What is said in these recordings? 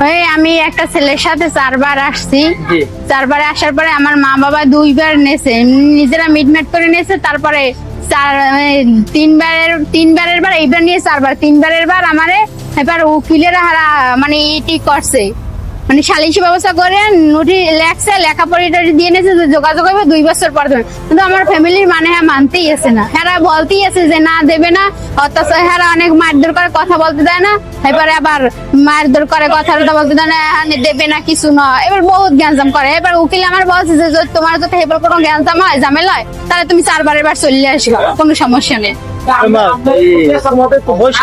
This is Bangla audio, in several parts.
ওই আমি একটা ছেলের সাথে 4 বার আসছি। জি 4 বারে আসার পরে আমার মা বাবা 2 বার নেছে, নিজেরা মিটমেট করে নিয়েছে। তারপরে তিনবারের বার এইবার নিয়ে 4 বার, 3বারের বার আমারে এবার উকিলেরা হারা মানে ইটি করছে, মানে সালিশি ব্যবস্থা করে নোটিশ লেখছে, লেখাপড়িটা দিয়ে নিয়েছে যে যোগাযোগ হবে 2 বছর পর দেবে। কিন্তু আমার ফ্যামিলির মানে মানতেই আছে না, হ্যাঁ বলতেই আছে যে না দেবে না। অথচ হ্যাঁ অনেক মারধর করে, কথা বলতে দেয় না। এবারে আবার মারধর করে, কথা বলতে দেয় না, দেবে না কিছু নয়। এবার বহুত গ্যাঞ্জাম করে। এবার উকিল আমার বলছে যে যদি তোমার যদি এবার কোনো গ্যাঞ্জাম হয়, ঝামেলা হয়, তাহলে তুমি 4বারের বার চলে আসবে, কোনো সমস্যা নেই। তোমাদের তো বয়স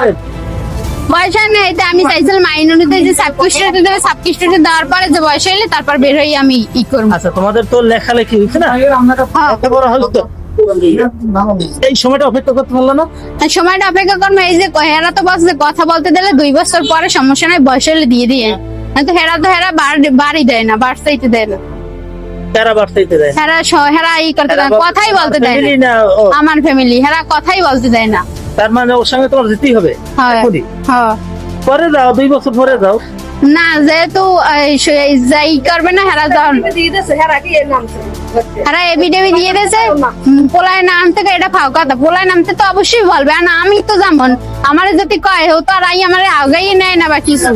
বয়স হয় না, এটা আমি চাইছিলাম আইন অনুযায়ী যে সাবকিস্ট্রিতে দেবে, সাবকিস্ট্রিতে দেওয়ার পরে যে বয়স হইলে তারপর বের হয়ে আমি ই করবো। আচ্ছা তোমাদের তো লেখালেখি হয়েছে না, এত বড় হল তো এই সময়টা অপেক্ষা করতে পারলো না? সময়টা অপেক্ষা করবো। এই যে হেরা তো বলছে যে কথা বলতে দিলে 2 বছর পরে সমস্যা নাই, বয়স হলে দিয়ে দিয়ে। কিন্তু হেরা বাড়ি দেয় না, বাড়তে দেয় না। তারা বাড়তেইতে দেয় হেরা ই করতে দেয় না, কথাই বলতে দেয় Family না। না, ও, আমার ফ্যামিলি হেরা কথাই বলতে দেয় না। তার মানে ওর সঙ্গে তোমার যেতেই হবে হয়, এখনই? হ্যাঁ। পরে যাও, 2 বছর পরে যাও। না যেহেতু যাই করবে না, হেরা হেরা এবিডেবি দিয়ে দিয়েছে। পোলায় নাম থেকে এটা ফাও কথা, পোলায় নামতে তো অবশ্যই বলবে। আর না আমি তো যেমন আমার যদি কয় ও তো আর আমার আগাই নেয় না বা কিছু।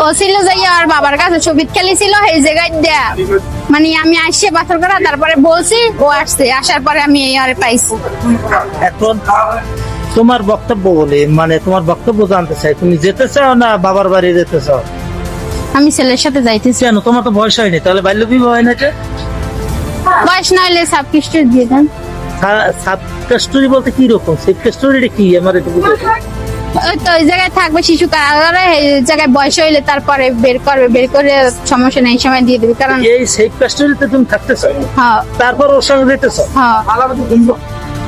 ও ছিল যে আর বাবার কাছে ছবি খেলেছিল এই জায়গায় দেয়া, মানে আমি আসছি পাথর করা, তারপরে বলছি, ও আসছে, আসার পরে আমি এই আরে পাইছি। এখন তোমার বক্তব্য বলি, মানে তোমার বক্তব্য জানতে চাই, তুমি যেতে চাও না বাবার বাড়ি যেতে চাও? আমি ছেলের সাথে যাইতেছি। কেন, তোমার তো বয়স হয়নি, তাহলে বাল্য বিবাহ হয় না? বয়স না হলে সাবকিস্ট্রি দিয়ে দেন। সাব কাস্টরি বলতে কি রকম? সেফ কাস্টরিটা কি আমার একটু বুঝতে হবে। ওই তো ওই জায়গায় থাকবে শিশু কারাগারে, এই জায়গায় বয়স হইলে তারপরে বের করবে, বের করে সমস্যা নেই সময় দিয়ে দেবে। কারণ এই সেফ কাস্টরিতে তুমি থাকতে চাও, হ্যাঁ তারপর ওর সঙ্গে যেতে চাও। হ্যাঁ।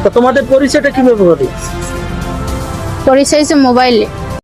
তো তোমাদের পরিচয়টা কিভাবে হবে? পরিচয় হচ্ছে মোবাইলে।